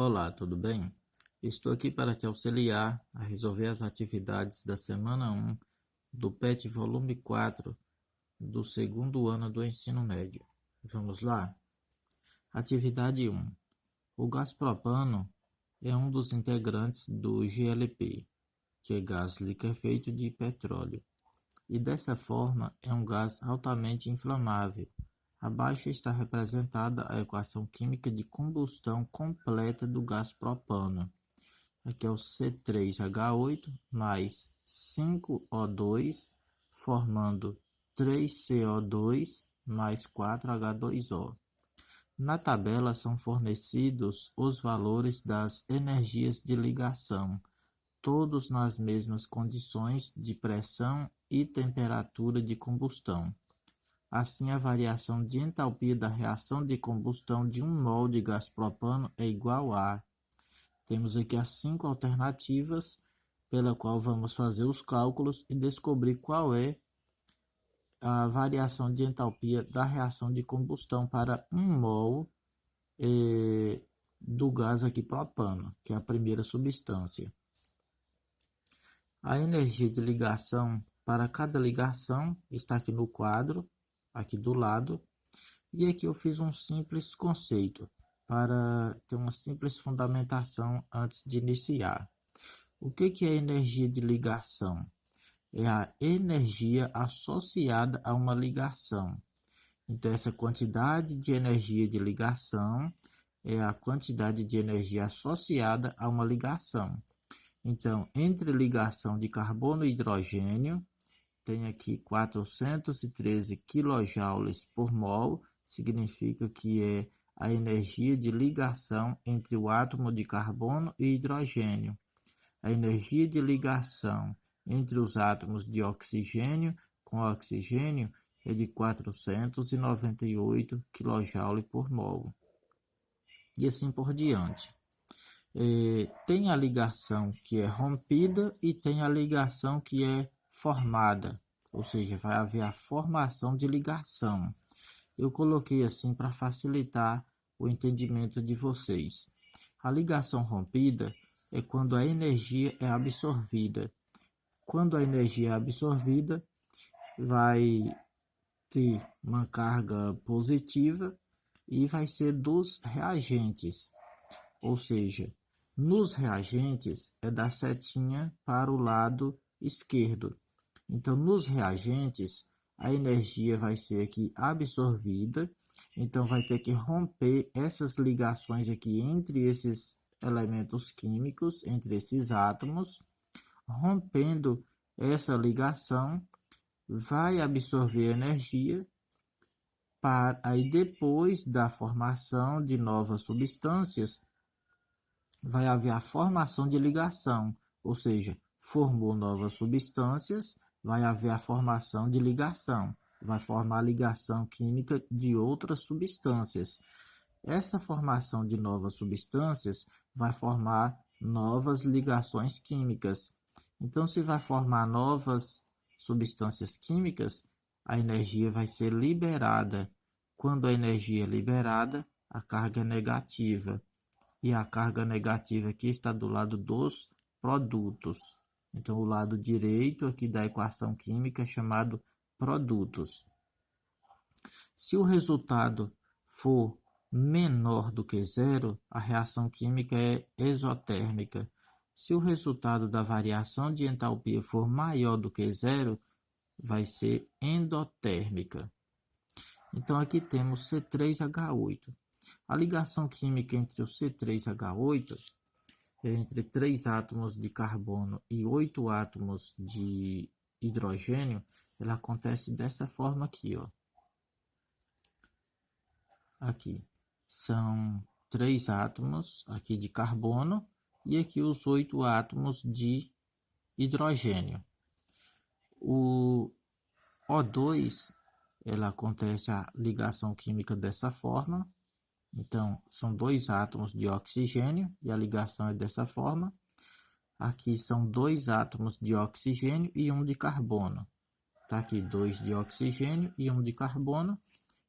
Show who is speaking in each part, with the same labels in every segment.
Speaker 1: Olá, tudo bem? Estou aqui para te auxiliar a resolver as atividades da semana 1 do PET volume 4 do segundo ano do ensino médio. Vamos lá? Atividade 1. O gás propano é um dos integrantes do GLP, que é gás liquefeito de petróleo, e dessa forma é um gás altamente inflamável. Abaixo está representada a equação química de combustão completa do gás propano. Aqui é o C3H8 mais 5O2, formando 3CO2 mais 4H2O. Na tabela são fornecidos os valores das energias de ligação, todos nas mesmas condições de pressão e temperatura de combustão. Assim, a variação de entalpia da reação de combustão de 1 mol de gás propano é igual a... Temos aqui as 5 alternativas, pela qual vamos fazer os cálculos e descobrir qual é a variação de entalpia da reação de combustão para 1 mol do gás aqui propano, que é a primeira substância. A energia de ligação para cada ligação está aqui no quadro, aqui do lado, e aqui eu fiz um simples conceito para ter uma simples fundamentação antes de iniciar. O que é energia de ligação? É a energia associada a uma ligação. Então, essa quantidade de energia de ligação é a quantidade de energia associada a uma ligação. Então, entre ligação de carbono e hidrogênio, tem aqui 413 kJ por mol, significa que é a energia de ligação entre o átomo de carbono e hidrogênio. A energia de ligação entre os átomos de oxigênio com oxigênio é de 498 kJ por mol. E assim por diante. Tem a ligação que é rompida e tem a ligação que é formada, ou seja, vai haver a formação de ligação. Eu coloquei assim para facilitar o entendimento de vocês. A ligação rompida é quando a energia é absorvida. Quando a energia é absorvida, vai ter uma carga positiva e vai ser dos reagentes, ou seja, nos reagentes é da setinha para o lado esquerdo. Então, nos reagentes, a energia vai ser aqui absorvida. Então, vai ter que romper essas ligações aqui entre esses elementos químicos, entre esses átomos. Rompendo essa ligação, vai absorver energia. Aí, depois da formação de novas substâncias, vai haver a formação de ligação, ou seja, formou novas substâncias, vai haver a formação de ligação, vai formar ligação química de outras substâncias. Essa formação de novas substâncias vai formar novas ligações químicas. Então, se vai formar novas substâncias químicas, a energia vai ser liberada. Quando a energia é liberada, a carga é negativa. E a carga negativa aqui está do lado dos produtos. Então, o lado direito aqui da equação química é chamado produtos. Se o resultado for menor do que zero, a reação química é exotérmica. Se o resultado da variação de entalpia for maior do que zero, vai ser endotérmica. Então, aqui temos C3H8. A ligação química entre o C3H8, entre 3 átomos de carbono e 8 átomos de hidrogênio, ela acontece dessa forma aqui, ó. Aqui são 3 átomos aqui de carbono e aqui os 8 átomos de hidrogênio. O O2, ela acontece a ligação química dessa forma. Então, são 2 átomos de oxigênio e a ligação é dessa forma. Aqui são 2 átomos de oxigênio e 1 de carbono. Está aqui 2 de oxigênio e 1 de carbono.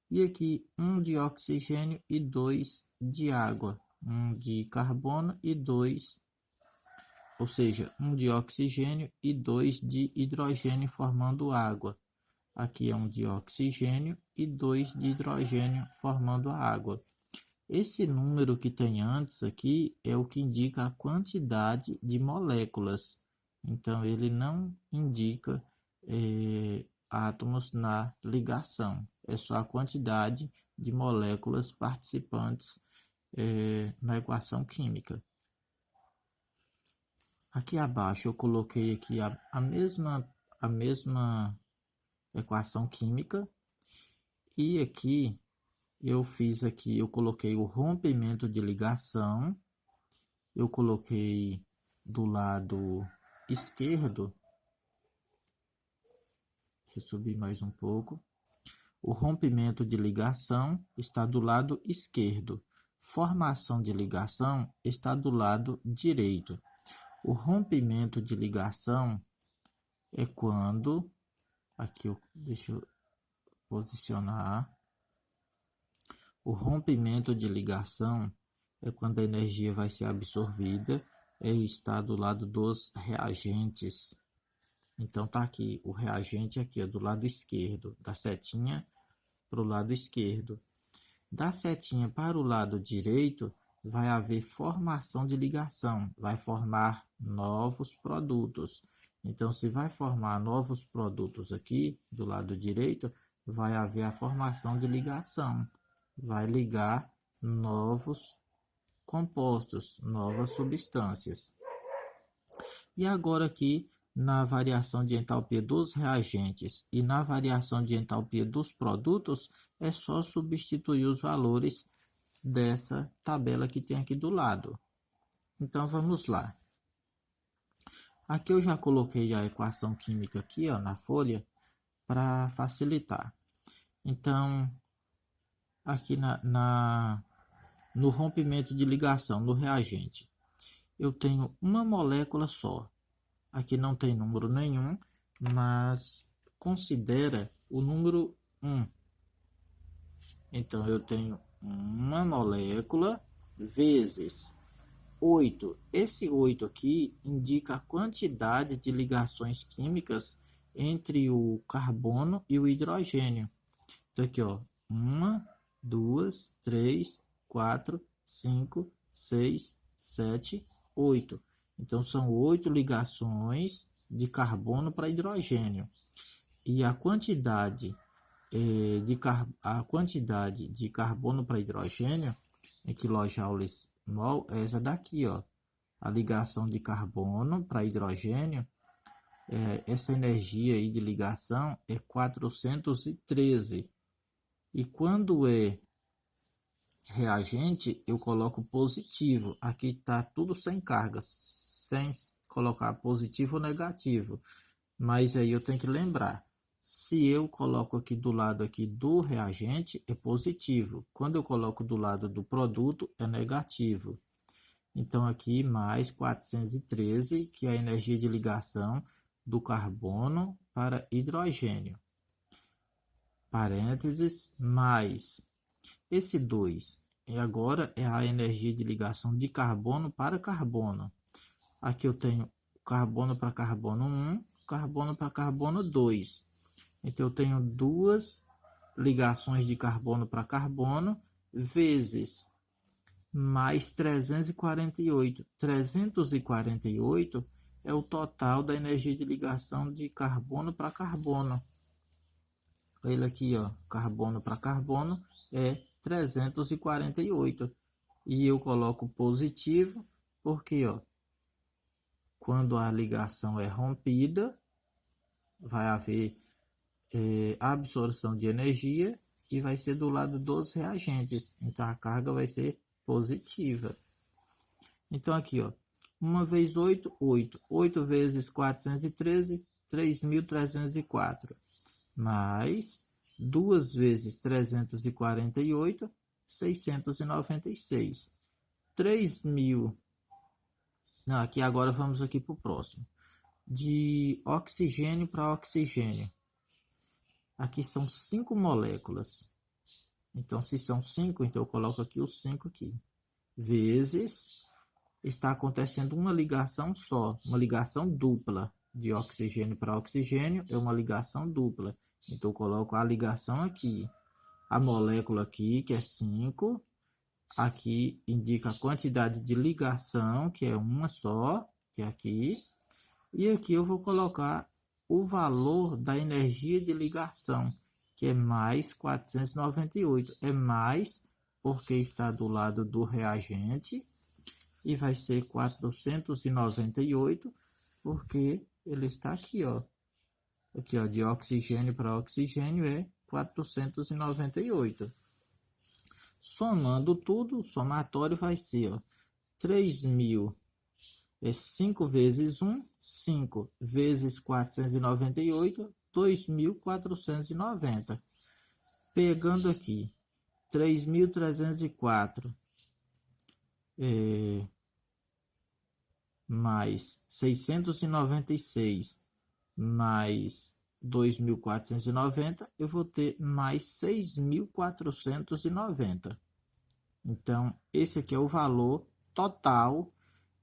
Speaker 1: E aqui 1 de oxigênio e 2 de água. um de carbono e 2, ou seja, um de oxigênio e 2 de hidrogênio formando água. Aqui é um de oxigênio e 2 de hidrogênio formando a água. Esse número que tem antes aqui é o que indica a quantidade de moléculas. Então, ele não indica átomos na ligação. É só a quantidade de moléculas participantes na equação química. Aqui abaixo eu coloquei aqui a mesma equação química. E aqui eu coloquei o rompimento de ligação, eu coloquei do lado esquerdo, deixa eu subir mais um pouco, o rompimento de ligação está do lado esquerdo, formação de ligação está do lado direito. O rompimento de ligação é quando, aqui deixa eu posicionar, o rompimento de ligação é quando a energia vai ser absorvida e está do lado dos reagentes. Então, tá aqui, o reagente aqui, do lado esquerdo, da setinha para o lado esquerdo. Da setinha para o lado direito, vai haver formação de ligação, vai formar novos produtos. Então, se vai formar novos produtos aqui, do lado direito, vai haver a formação de ligação. Vai ligar novos compostos, novas substâncias. E agora aqui, na variação de entalpia dos reagentes e na variação de entalpia dos produtos, é só substituir os valores dessa tabela que tem aqui do lado. Então, vamos lá. Aqui eu já coloquei a equação química aqui, ó, na folha, para facilitar. Então, aqui no rompimento de ligação, no reagente, eu tenho uma molécula só. Aqui não tem número nenhum, mas considera o número 1. Então, eu tenho uma molécula vezes 8. Esse 8 aqui indica a quantidade de ligações químicas entre o carbono e o hidrogênio. Então, aqui, ó, 1, 2, 3, 4, 5, 6, 7, 8. Então, são 8 ligações de carbono para hidrogênio. E a quantidade de carbono para hidrogênio em quilojoules mol é essa daqui, ó. A ligação de carbono para hidrogênio, essa energia aí de ligação é 413. E quando é reagente, eu coloco positivo. Aqui está tudo sem carga, sem colocar positivo ou negativo. Mas aí eu tenho que lembrar, se eu coloco aqui do lado aqui do reagente, é positivo. Quando eu coloco do lado do produto, é negativo. Então, aqui mais 413, que é a energia de ligação do carbono para hidrogênio. Parênteses, mais. Esse 2 agora é a energia de ligação de carbono para carbono. Aqui eu tenho carbono para carbono 1, carbono para carbono 2. Então, eu tenho duas ligações de carbono para carbono vezes mais 348. 348 é o total da energia de ligação de carbono para carbono. Ele aqui, ó, carbono para carbono é 348. E eu coloco positivo porque, ó, quando a ligação é rompida, vai haver absorção de energia e vai ser do lado dos reagentes. Então, a carga vai ser positiva. Então, aqui, ó, 1 vezes 8, 8. 8 vezes 413, 3.304. Mais 2 vezes 348, 696. 3.000. Não, aqui agora vamos aqui para o próximo. De oxigênio para oxigênio. Aqui são 5 moléculas. Então, se são 5, então eu coloco aqui os 5 aqui. vezes, está acontecendo uma ligação só, uma ligação dupla, de oxigênio para oxigênio, é uma ligação dupla. Então, eu coloco a ligação aqui, a molécula aqui, que é 5, aqui indica a quantidade de ligação, que é uma só, que é aqui, e aqui eu vou colocar o valor da energia de ligação, que é mais 498. É mais porque está do lado do reagente e vai ser 498 porque ele está aqui, ó. Aqui, ó, de oxigênio para oxigênio é 498. Somando tudo, o somatório vai ser, ó, 3.000 é 5 vezes 1, 5 vezes 498, 2.490. Pegando aqui, 3.304 mais 696 mais 2.490, eu vou ter mais 6.490. Então, esse aqui é o valor total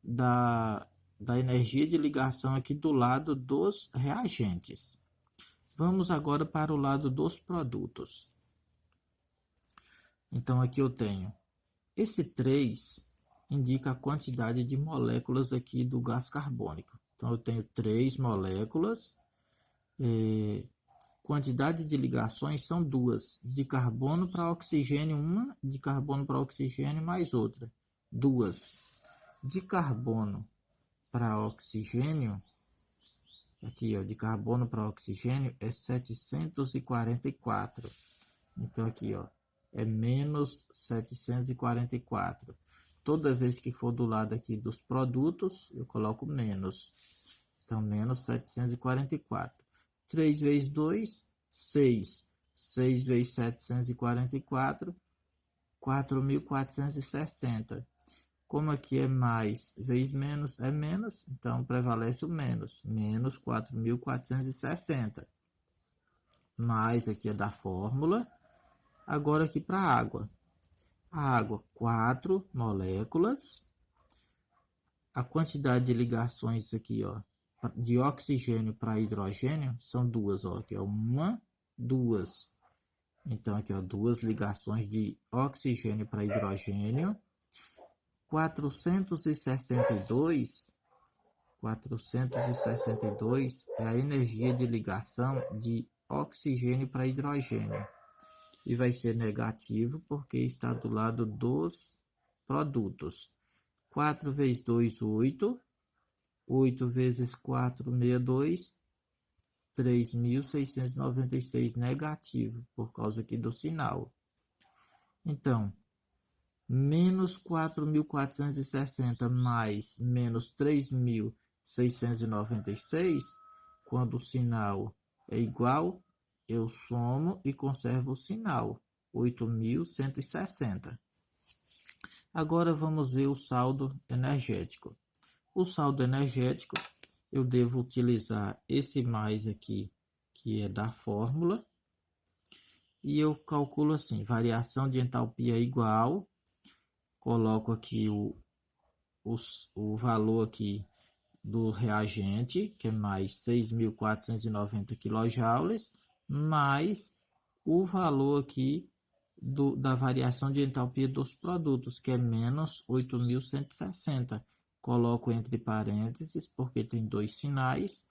Speaker 1: da energia de ligação aqui do lado dos reagentes. Vamos agora para o lado dos produtos. Então, aqui eu tenho esse 3 indica a quantidade de moléculas aqui do gás carbônico. Então, eu tenho 3 moléculas. Quantidade de ligações são 2. De carbono para oxigênio, uma. De carbono para oxigênio, mais outra. 2. De carbono para oxigênio, aqui, ó, de carbono para oxigênio é 744. Então, aqui, ó, é menos 744. Toda vez que for do lado aqui dos produtos, eu coloco menos. Então, menos 744. 3 vezes 2, 6. 6 vezes 744, 4.460. Como aqui é mais vezes menos, é menos, então prevalece o menos. Menos 4.460. Mais aqui é da fórmula. Agora aqui para a água. A água, 4 moléculas. A quantidade de ligações aqui, ó, de oxigênio para hidrogênio, são 2, ó. Aqui, ó, 1, 2. Então, aqui, ó, 2 ligações de oxigênio para hidrogênio. 462 é a energia de ligação de oxigênio para hidrogênio. E vai ser negativo porque está do lado dos produtos. 4 vezes 2, 8. 8 vezes 4, 62. 3.696 negativo, por causa aqui do sinal. Então, menos 4.460 mais menos 3.696, quando o sinal é igual, eu somo e conservo o sinal, 8.160. Agora vamos ver o saldo energético. O saldo energético, eu devo utilizar esse mais aqui, que é da fórmula, e eu calculo assim, variação de entalpia igual, coloco aqui o valor aqui do reagente, que é mais 6.490 kJ, mais o valor aqui da variação de entalpia dos produtos, que é menos 8.160. Coloco entre parênteses, porque tem 2 sinais.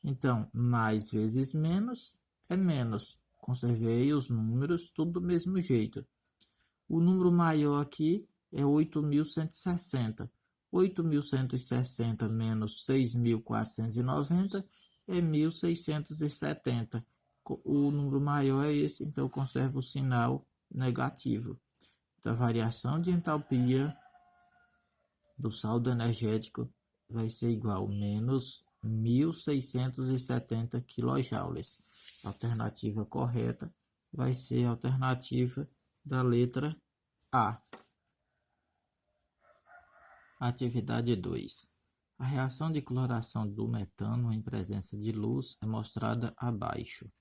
Speaker 1: Então, mais vezes menos é menos. Conservei os números, tudo do mesmo jeito. O número maior aqui é 8.160. 8.160 menos 6.490 é 1.670. O número maior é esse, então eu conservo o sinal negativo. Então, a variação de entalpia do saldo energético vai ser igual a menos 1.670 kJ. A alternativa correta vai ser a alternativa da letra A. Atividade 2. A reação de cloração do metano em presença de luz é mostrada abaixo.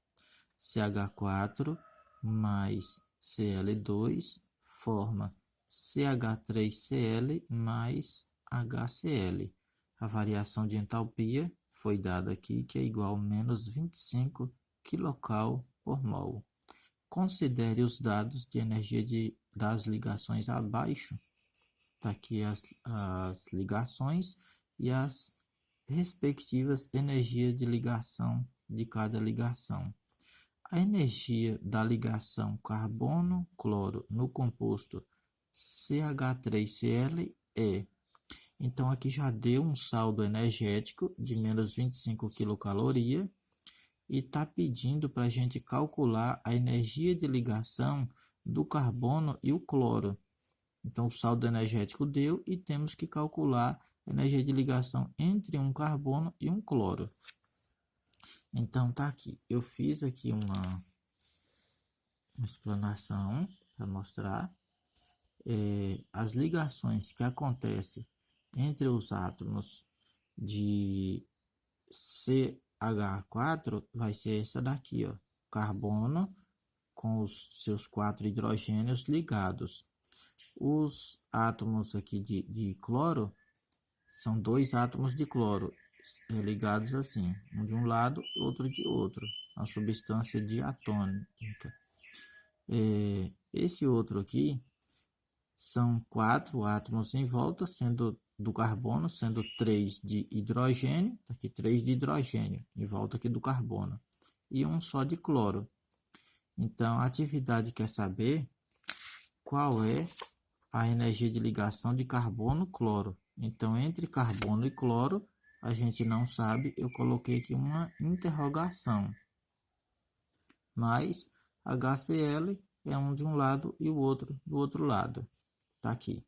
Speaker 1: CH4 mais Cl2 forma CH3Cl mais HCl. A variação de entalpia foi dada aqui, que é igual a menos 25 kcal por mol. Considere os dados de energia das ligações abaixo. Está aqui as ligações e as respectivas energias de ligação de cada ligação. A energia da ligação carbono-cloro no composto CH3Cl é. Então, aqui já deu um saldo energético de menos 25 quilocaloria e está pedindo para a gente calcular a energia de ligação do carbono e o cloro. Então, o saldo energético deu e temos que calcular a energia de ligação entre um carbono e um cloro. Então, tá aqui. Eu fiz aqui uma explanação para mostrar as ligações que acontecem entre os átomos de CH4, vai ser essa daqui, ó, carbono com os seus 4 hidrogênios ligados. Os átomos aqui de cloro são 2 átomos de cloro ligados assim, um de um lado, outro de outro, a substância diatônica. Esse outro aqui são 4 átomos em volta, sendo do carbono, sendo 3 de hidrogênio, aqui 3 de hidrogênio, em volta aqui do carbono, e um só de cloro. Então, a atividade quer saber qual é a energia de ligação de carbono-cloro. Então, entre carbono e cloro, a gente não sabe, eu coloquei aqui uma interrogação. Mas HCl é um de um lado e o outro do outro lado. Tá aqui.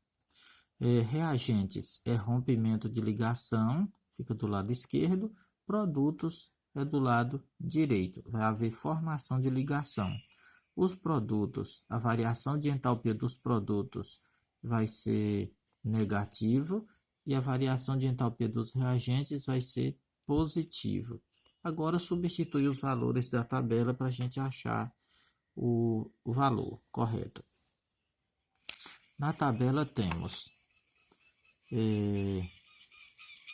Speaker 1: Reagentes é rompimento de ligação, fica do lado esquerdo. Produtos é do lado direito. Vai haver formação de ligação. Os produtos, a variação de entalpia dos produtos vai ser negativo e a variação de entalpia dos reagentes vai ser positivo. Agora substitui os valores da tabela para a gente achar o valor correto. Na tabela temos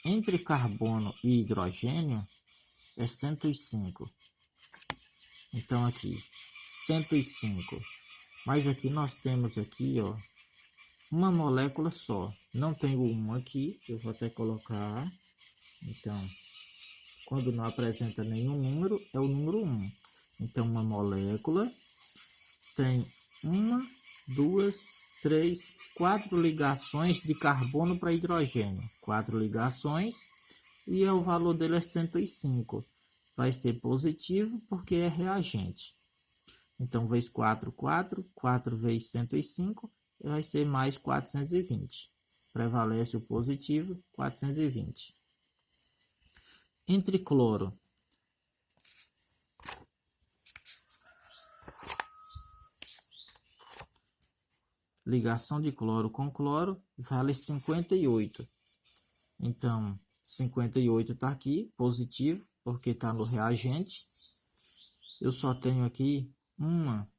Speaker 1: entre carbono e hidrogênio é 105. Então aqui 105. Mas aqui nós temos aqui, ó, uma molécula só. Não tenho uma aqui, eu vou até colocar. Então, quando não apresenta nenhum número, é o número 1. Então, uma molécula tem 1, 2, 3, 4 ligações de carbono para hidrogênio. 4 ligações e o valor dele é 105. Vai ser positivo porque é reagente. Então, vezes 4, 4. 4 vezes 105 vai ser mais 420. Prevalece o positivo, 420. Entre cloro. Ligação de cloro com cloro vale 58. Então, 58 está aqui, positivo, porque está no reagente. Eu só tenho aqui uma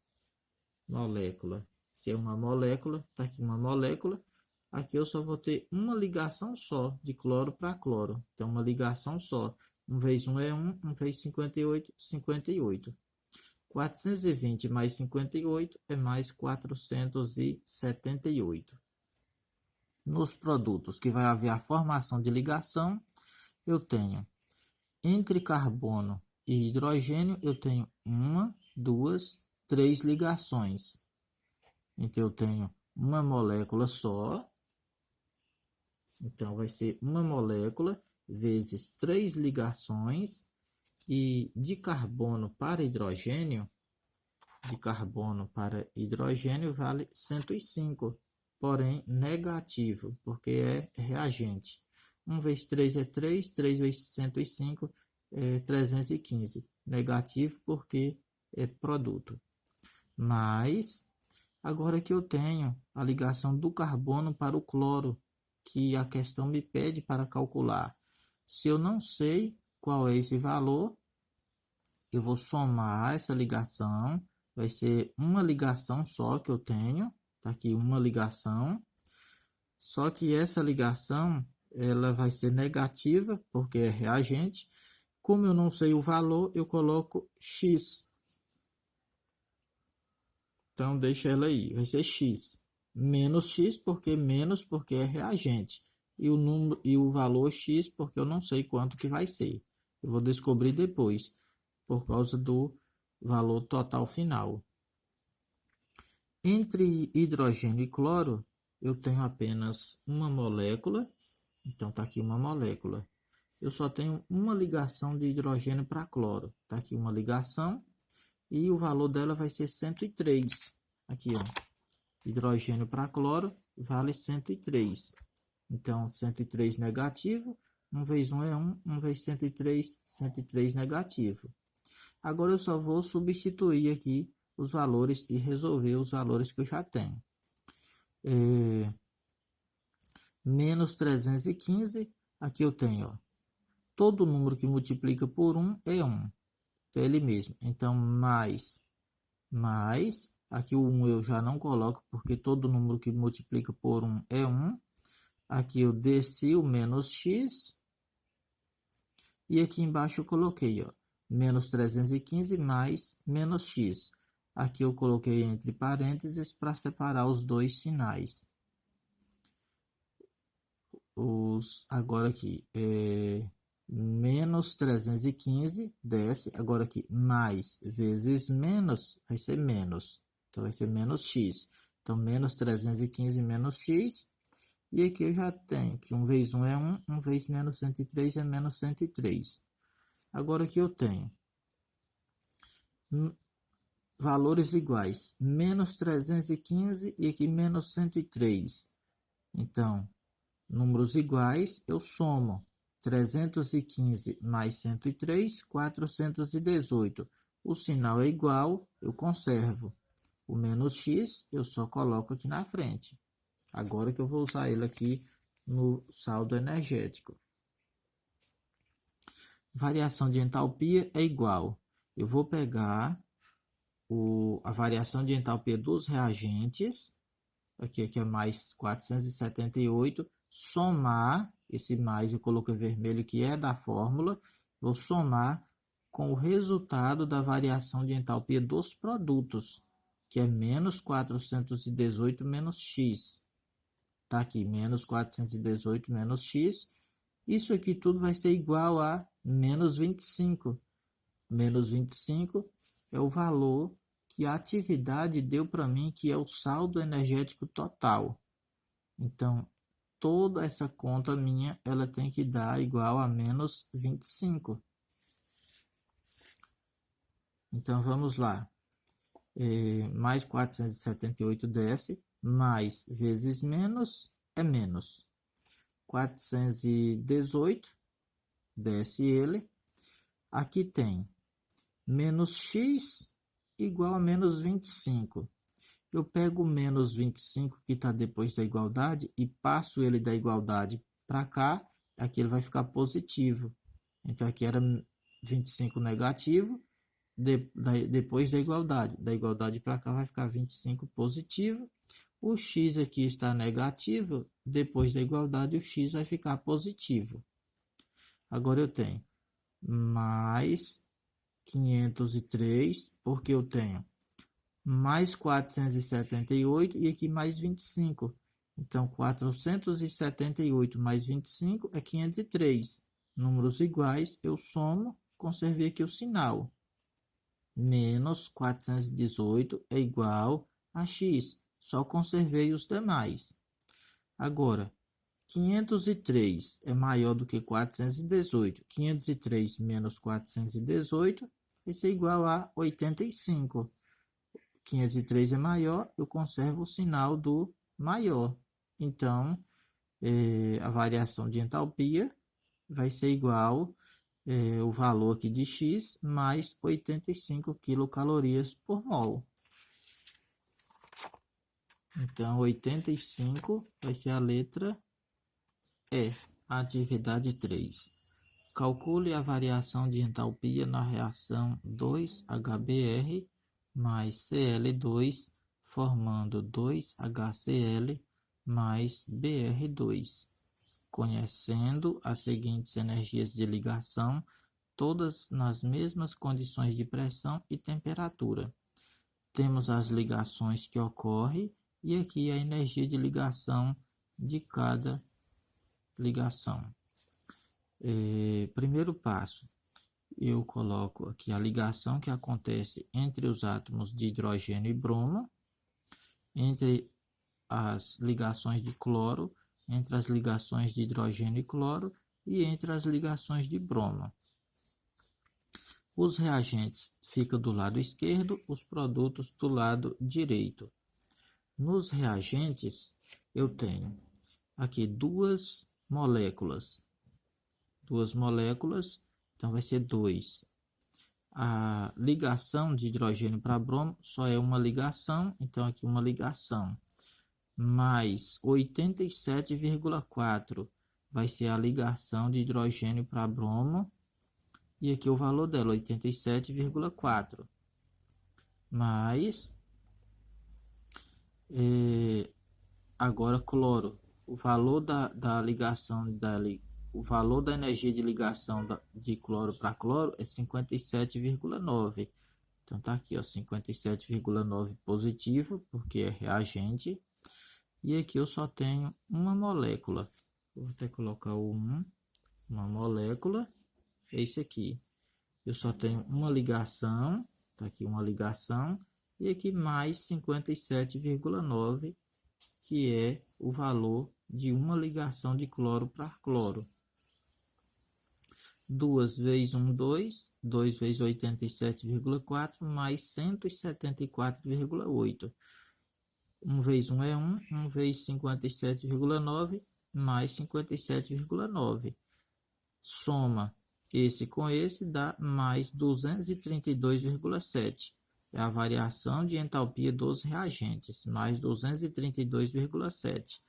Speaker 1: molécula. Se é uma molécula, está aqui uma molécula. Aqui eu só vou ter uma ligação só de cloro para cloro. Então, uma ligação só. 1 vezes 1 é 1, 1 vezes 58, 58. 420 mais 58 é mais 478. Nos produtos que vai haver a formação de ligação, eu tenho entre carbono e hidrogênio, eu tenho 1, 2, 3 ligações. Então, eu tenho uma molécula só. Então, vai ser uma molécula vezes 3 ligações. E de carbono para hidrogênio, vale 105, porém negativo, porque é reagente. 1 vezes 3 é 3, 3 vezes 105 é 315. Negativo porque é produto. Mas, agora que eu tenho a ligação do carbono para o cloro, que a questão me pede para calcular. Se eu não sei qual é esse valor, eu vou somar essa ligação, vai ser uma ligação só que eu tenho, Tá aqui uma ligação. Só que essa ligação, ela vai ser negativa, porque é reagente. Como eu não sei o valor, eu coloco X. Então, deixa ela aí, vai ser X. Menos X, porque é reagente. E o número e o valor X, porque eu não sei quanto que vai ser. Eu vou descobrir depois, por causa do valor total final. Entre hidrogênio e cloro, eu tenho apenas uma molécula. Então, tá aqui uma molécula. Eu só tenho uma ligação de hidrogênio para cloro. Tá aqui uma ligação. E o valor dela vai ser 103. Aqui, ó. Hidrogênio para cloro vale 103. Então, 103 negativo. 1 vezes 1 é 1. 1 vezes 103, 103 negativo. Agora, eu só vou substituir aqui os valores e resolver os valores que eu já tenho. Menos 315. Aqui eu tenho, ó. Todo número que multiplica por 1 é 1. Então, é ele mesmo. Então, mais. Aqui o 1 eu já não coloco, porque todo número que multiplica por 1 é 1. Aqui eu desci o menos x. E aqui embaixo eu coloquei, ó, menos 315 mais menos x. Aqui eu coloquei entre parênteses para separar os dois sinais. Agora aqui, menos 315 desce. Agora aqui, mais vezes menos, vai ser menos. Então, vai ser menos x. Então, menos 315 menos x. E aqui eu já tenho que 1 vezes 1 é 1. 1 vezes menos 103 é menos 103. Agora aqui eu tenho valores iguais. Menos 315 e aqui menos 103. Então, números iguais, eu somo. 315 mais 103, 418. O sinal é igual, eu conservo. O menos x, eu só coloco aqui na frente. Agora que eu vou usar ele aqui no saldo energético. Variação de entalpia é igual. Eu vou pegar a variação de entalpia dos reagentes. Aqui é mais 478. Somar, esse mais eu coloquei vermelho que é da fórmula. Vou somar com o resultado da variação de entalpia dos produtos, que é menos 418 menos x. Tá aqui, menos 418 menos x. Isso aqui tudo vai ser igual a menos 25. Menos 25 é o valor que a atividade deu para mim, que é o saldo energético total. Então, toda essa conta minha, ela tem que dar igual a menos 25. Então, vamos lá. Mais 478 desce, mais vezes menos é menos. 418, desce ele. Aqui tem menos x igual a menos 25. Eu pego o menos 25 que está depois da igualdade e passo ele da igualdade para cá. Aqui ele vai ficar positivo. Então, aqui era 25 negativo. Depois da igualdade. Da igualdade para cá vai ficar 25 positivo. O x aqui está negativo. Depois da igualdade, o x vai ficar positivo. Agora eu tenho mais 503, porque eu tenho mais 478 e aqui mais 25. Então, 478 mais 25 é 503. Números iguais, eu somo, conservei aqui o sinal. Menos 418 é igual a x. Só conservei os demais. Agora, 503 é maior do que 418. 503 menos 418 vai ser igual a 85. 503 é maior, eu conservo o sinal do maior. Então, a variação de entalpia vai ser igual o valor aqui de x mais 85 quilocalorias por mol. Então, 85 vai ser a letra E, atividade 3. Calcule a variação de entalpia na reação 2HBr mais Cl2 formando 2HCl mais Br2, conhecendo as seguintes energias de ligação, todas nas mesmas condições de pressão e temperatura. Temos as ligações que ocorrem e aqui a energia de ligação de cada ligação. Primeiro passo, eu coloco aqui a ligação que acontece entre os átomos de hidrogênio e bromo, entre as ligações de cloro, entre as ligações de hidrogênio e cloro e entre as ligações de bromo. Os reagentes ficam do lado esquerdo, os produtos do lado direito. Nos reagentes, eu tenho aqui duas moléculas, então vai ser 2. A ligação de hidrogênio para bromo só é uma ligação, então aqui uma ligação, mais 87,4 vai ser a ligação de hidrogênio para bromo, e aqui o valor dela, 87,4, mais, agora cloro, o valor da ligação, o valor da energia de ligação de cloro para cloro é 57,9. Então tá aqui, ó, 57,9 positivo, porque é reagente. E aqui eu só tenho uma molécula. Vou até colocar o 1, uma molécula. É esse aqui. Eu só tenho uma ligação, tá aqui uma ligação, e aqui mais 57,9, que é o valor de uma ligação de cloro para cloro. 2 vezes 1, 2, 2 vezes 87,4, mais 174,8. 1 vezes 1 é 1, 1 vezes 57,9, mais 57,9. Soma esse com esse dá mais 232,7. É a variação de entalpia dos reagentes, mais 232,7.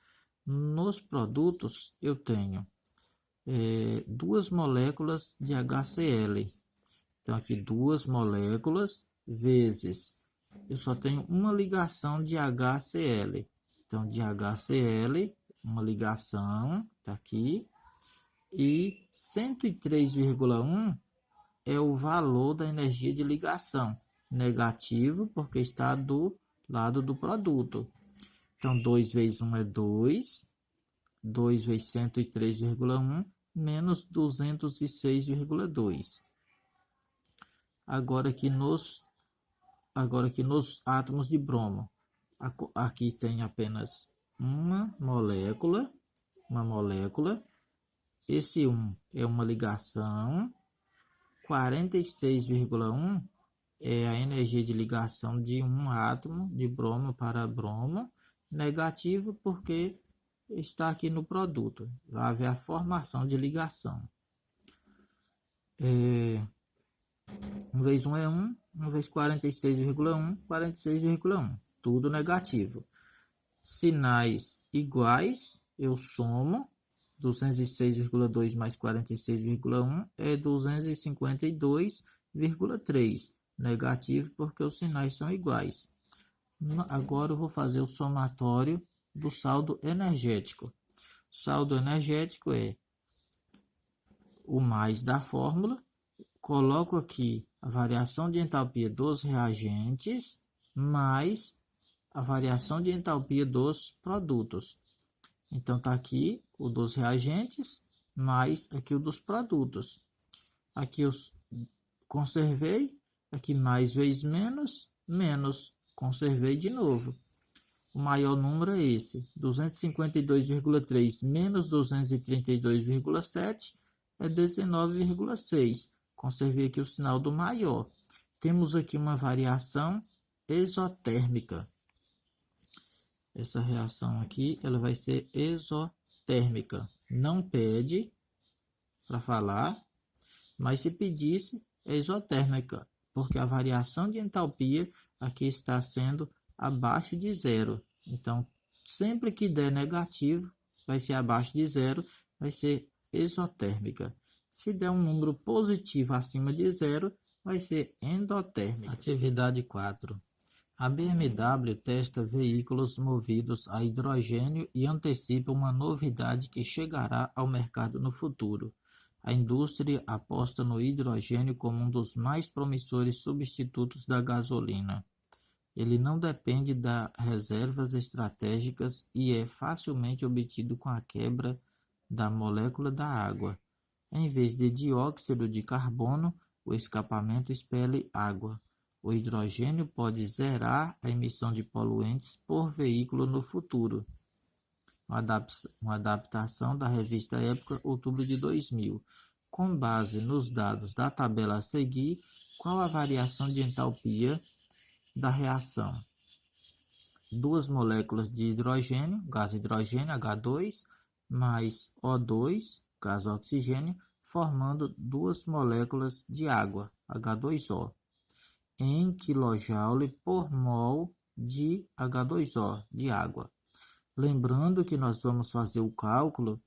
Speaker 1: Nos produtos, eu tenho duas moléculas de HCl. Então, aqui duas moléculas vezes, eu só tenho uma ligação de HCl. Então, de HCl, uma ligação, tá aqui. E 103,1 é o valor da energia de ligação. Negativo, porque está do lado do produto. Então, 2 vezes 1 é 2. 2 vezes 103,1 menos 206,2. Agora aqui nos átomos de bromo. Aqui tem apenas uma molécula. Esse 1 é uma ligação, 46,1 é a energia de ligação de um átomo de bromo para bromo, negativo porque está aqui no produto, vai haver a formação de ligação. 1 vezes 1 é 1, 1 vezes 46,1, 46,1, tudo negativo. Sinais iguais, eu somo. 206,2 mais 46,1 é 252,3. Negativo porque os sinais são iguais. Agora eu vou fazer o somatório do saldo energético. O saldo energético é o mais da fórmula. Coloco aqui a variação de entalpia dos reagentes mais a variação de entalpia dos produtos. Então, está aqui o dos reagentes, mais aqui o dos produtos. Aqui eu conservei, aqui mais vezes menos, menos, conservei de novo. O maior número é esse, 252,3 menos 232,7 é 19,6. Conservei aqui o sinal do maior. Temos aqui uma variação exotérmica. Essa reação aqui, ela vai ser exotérmica. Não pede para falar, mas se pedisse, é exotérmica, porque a variação de entalpia aqui está sendo abaixo de zero. Então, sempre que der negativo, vai ser abaixo de zero, vai ser exotérmica. Se der um número positivo acima de zero, vai ser endotérmica. Atividade 4. A BMW testa veículos movidos a hidrogênio e antecipa uma novidade que chegará ao mercado no futuro. A indústria aposta no hidrogênio como um dos mais promissores substitutos da gasolina. Ele não depende de reservas estratégicas e é facilmente obtido com a quebra da molécula da água. Em vez de dióxido de carbono, o escapamento expele água. O hidrogênio pode zerar a emissão de poluentes por veículo no futuro. Uma adaptação da revista Época, outubro de 2000. Com base nos dados da tabela a seguir, qual a variação de entalpia da reação? Duas moléculas de hidrogênio, gás hidrogênio, H2, mais O2, gás oxigênio, formando duas moléculas de água, H2O, em kJ por mol de H2O, de água. Lembrando que nós vamos fazer o cálculo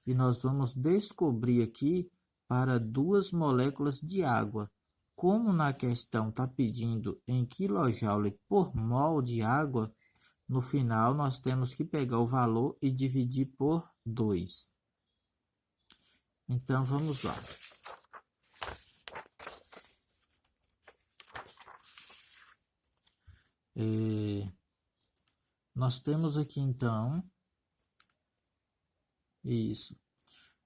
Speaker 1: e nós vamos descobrir aqui para duas moléculas de água. Como na questão está pedindo em kJ por mol de água, no final nós temos que pegar o valor e dividir por 2. Então vamos lá. Nós temos aqui então,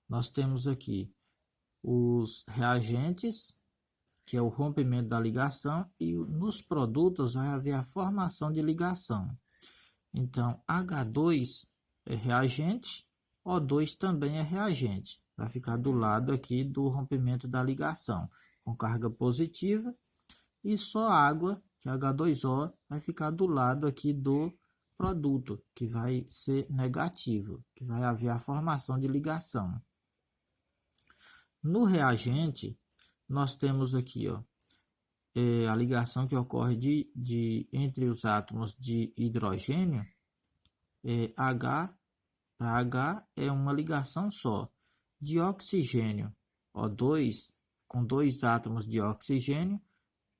Speaker 1: nós temos aqui os reagentes, que é o rompimento da ligação, e nos produtos vai haver a formação de ligação. Então, H2 é reagente, O2 também é reagente, vai ficar do lado aqui do rompimento da ligação, com carga positiva, e só água, que é H2O, vai ficar do lado aqui do produto, que vai ser negativo, que vai haver a formação de ligação. No reagente, nós temos aqui a ligação que ocorre entre os átomos de hidrogênio. H para H é uma ligação só. De oxigênio, O2, com dois átomos de oxigênio,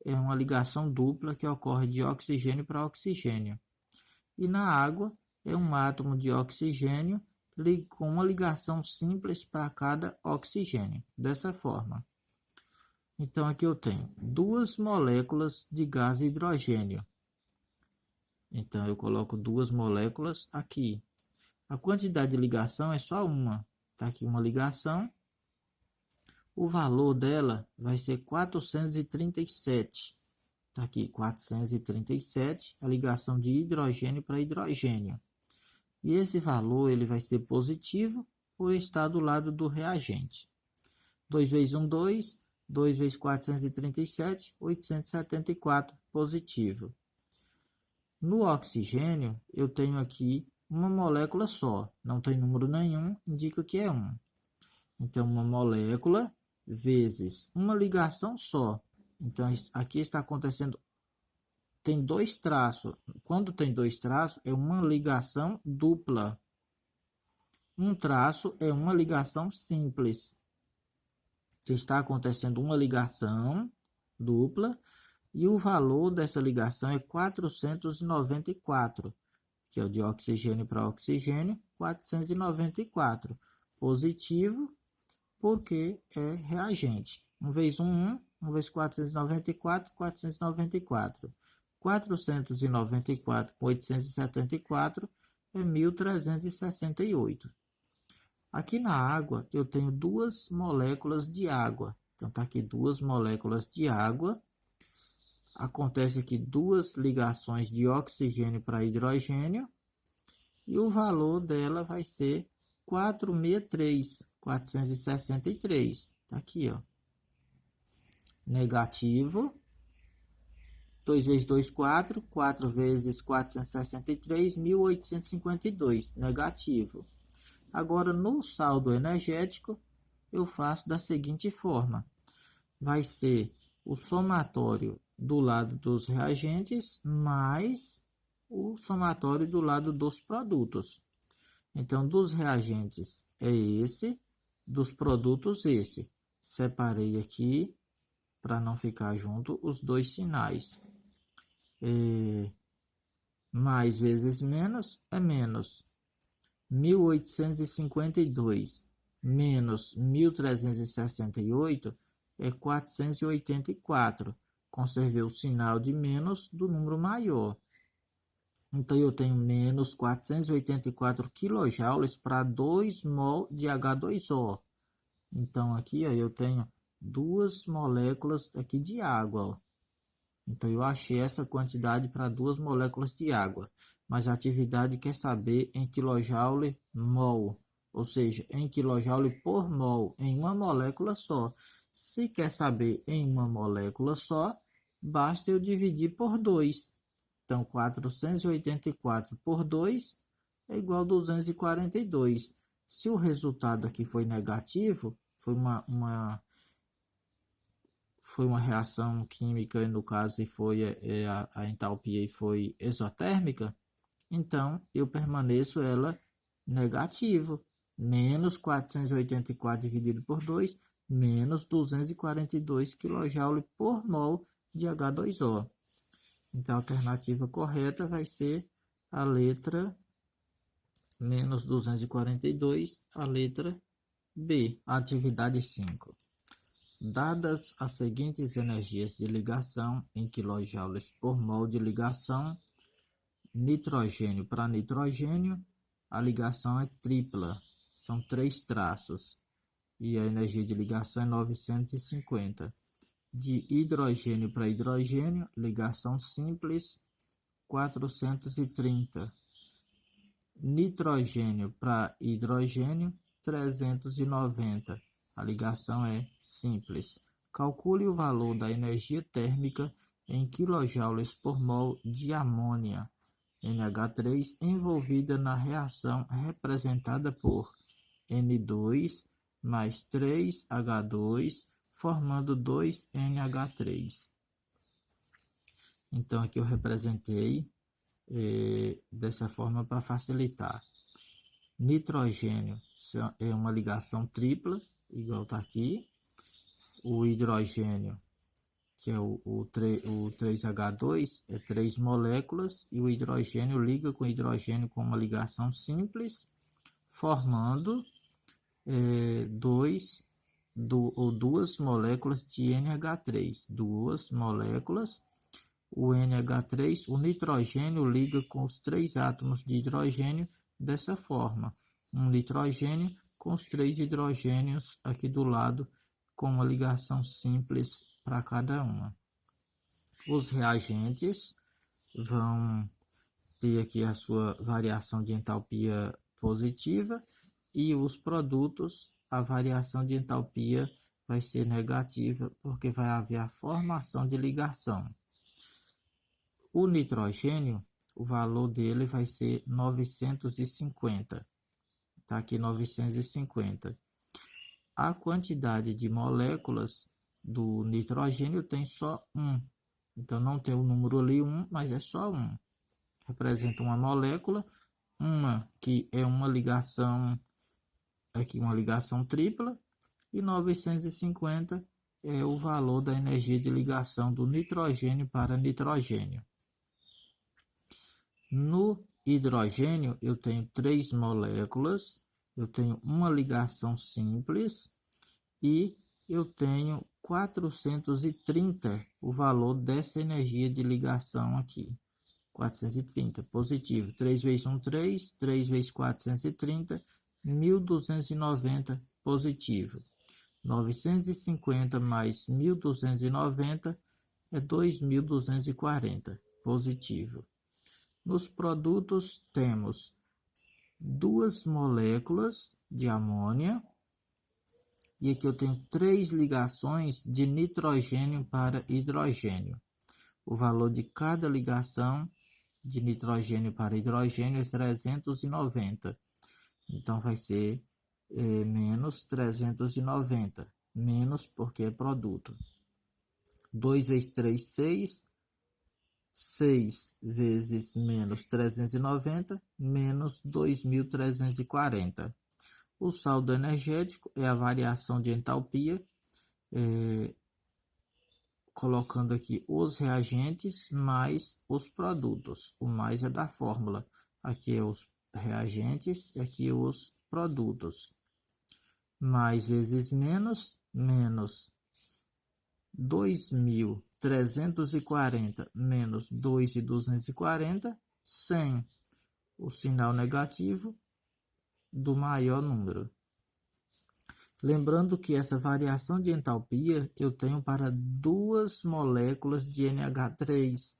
Speaker 1: é uma ligação dupla que ocorre de oxigênio para oxigênio. E na água é um átomo de oxigênio com uma ligação simples para cada oxigênio, dessa forma. Então aqui eu tenho duas moléculas de gás hidrogênio. Então eu coloco duas moléculas aqui. A quantidade de ligação é só uma. Está aqui uma ligação. O valor dela vai ser 437. Está aqui 437, a ligação de hidrogênio para hidrogênio. E esse valor ele vai ser positivo por estar do lado do reagente. 2 vezes 1, 2. 2 vezes 437, 874, positivo. No oxigênio, eu tenho aqui uma molécula só. Não tem número nenhum, indica que é 1. Então, uma molécula vezes uma ligação só. Então, aqui está acontecendo, tem dois traços. Quando tem dois traços, é uma ligação dupla. Um traço é uma ligação simples. Está acontecendo uma ligação dupla e o valor dessa ligação é 494, que é o de oxigênio para oxigênio, 494. Positivo, porque é reagente. 1 vezes 1, 1 vezes 494, 494. 494 com 874 é 1368. Aqui na água, eu tenho duas moléculas de água. Então, está aqui duas moléculas de água. Acontece aqui duas ligações de oxigênio para hidrogênio. E o valor dela vai ser 463. Está aqui, ó. Negativo. 2 vezes 2, 4. 4 vezes 463, 1852. Negativo. Agora, no saldo energético, eu faço da seguinte forma. Vai ser o somatório do lado dos reagentes mais o somatório do lado dos produtos. Então, dos reagentes é esse, dos produtos esse. Separei aqui para não ficar junto os dois sinais. mais vezes menos é menos 1852 menos 1368 é 484. Conservei o sinal de menos do número maior. Então, eu tenho menos 484 kJ para 2 mol de H2O. Então, aqui ó, eu tenho duas moléculas aqui de água. Ó. Então, eu achei essa quantidade para duas moléculas de água. Mas a atividade quer saber em quilojoule mol. Ou seja, em quilojoule por mol, em uma molécula só. Se quer saber em uma molécula só, basta eu dividir por 2. Então, 484 por 2 é igual a 242. Se o resultado aqui foi negativo, foi uma reação química, no caso, e foi a entalpia e foi exotérmica, então eu permaneço ela negativo. Menos 484 dividido por 2, menos 242 kJ por mol de H2O. Então, a alternativa correta vai ser a letra menos 242, a letra B. Atividade 5. Dadas as seguintes energias de ligação em quilojoules por mol de ligação, nitrogênio para nitrogênio, a ligação é tripla, são 3 traços, e a energia de ligação é 950. De hidrogênio para hidrogênio, ligação simples, 430. Nitrogênio para hidrogênio, 390. A ligação é simples. Calcule o valor da energia térmica em quilojoules por mol de amônia, NH3, envolvida na reação representada por N2 mais 3H2, formando 2NH3. Então, aqui eu representei dessa forma para facilitar. Nitrogênio é uma ligação tripla, igual está aqui. O hidrogênio, que é o 3H2, é 3 moléculas, e o hidrogênio liga com o hidrogênio com uma ligação simples, formando duas moléculas de NH3. Duas moléculas. O NH3, o nitrogênio liga com os 3 átomos de hidrogênio dessa forma. Um nitrogênio com os 3 hidrogênios aqui do lado, com uma ligação simples para cada uma. Os reagentes vão ter aqui a sua variação de entalpia positiva, e os produtos, a variação de entalpia vai ser negativa, porque vai haver a formação de ligação. O nitrogênio, o valor dele vai ser 950. Está aqui 950. A quantidade de moléculas do nitrogênio tem só 1. Então, não tem o número ali 1, mas é só 1. Representa uma molécula, uma que é uma ligação, aqui uma ligação tripla, e 950 é o valor da energia de ligação do nitrogênio para nitrogênio. No hidrogênio, eu tenho 3 moléculas, eu tenho uma ligação simples e eu tenho 430, o valor dessa energia de ligação aqui. 430, positivo. 3 vezes 1, 3. 3 vezes 430, 1.290, positivo. 950 mais 1.290 é 2.240, positivo. Nos produtos temos 2 moléculas de amônia, e aqui eu tenho 3 ligações de nitrogênio para hidrogênio. O valor de cada ligação de nitrogênio para hidrogênio é 390. Então, vai ser menos 390. Menos porque é produto. 2 vezes 3, 6. 6 vezes menos 390, menos 2.340. O saldo energético é a variação de entalpia colocando aqui os reagentes mais os produtos. O mais é da fórmula. Aqui é os reagentes e aqui os produtos. Mais vezes menos, menos 2.340 menos 2.240, 100, o sinal negativo do maior número. Lembrando que essa variação de entalpia eu tenho para duas moléculas de NH3.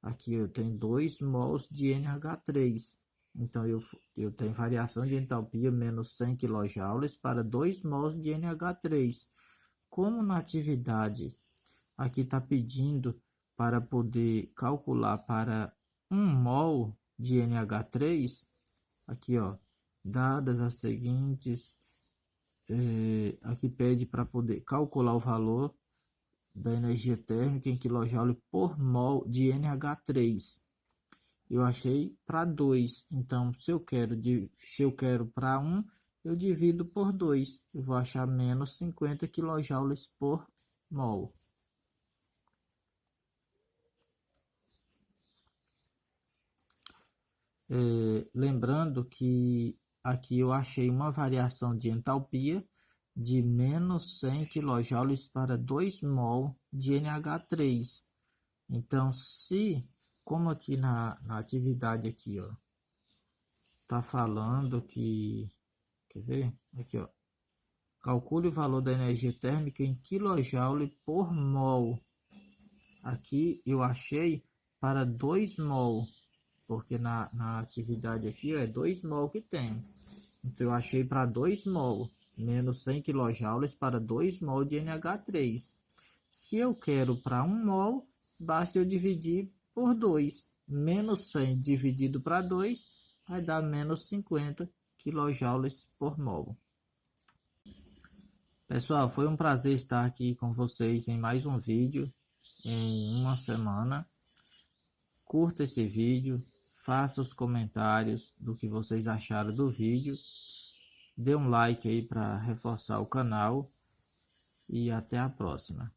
Speaker 1: Aqui eu tenho 2 mols de NH3. Então, eu tenho variação de entalpia menos 100 kJ para 2 mols de NH3. Como na atividade aqui está pedindo para poder calcular para 1 mol de NH3, aqui ó, dadas as seguintes, aqui pede para poder calcular o valor da energia térmica em kJ por mol de NH3. Eu achei para 2, então se eu quero para 1, eu divido por 2, eu vou achar menos 50 kJ por mol. Lembrando que aqui eu achei uma variação de entalpia de menos 100 kJ para 2 mol de NH3. Então, como aqui na atividade aqui, ó, tá falando que, quer ver? Aqui, ó, calcule o valor da energia térmica em kJ por mol. Aqui eu achei para 2 mol, porque na atividade aqui, ó, é 2 mol que tem. Então eu achei para 2 mol, menos 100 kJ para 2 mol de NH3. Se eu quero para 1 mol, basta eu dividir por 2. Menos 100 dividido para 2 vai dar menos 50 kJ por mol. Pessoal, foi um prazer estar aqui com vocês em mais um vídeo em uma semana. Curta esse vídeo, faça os comentários do que vocês acharam do vídeo. Dê um like aí para reforçar o canal e até a próxima.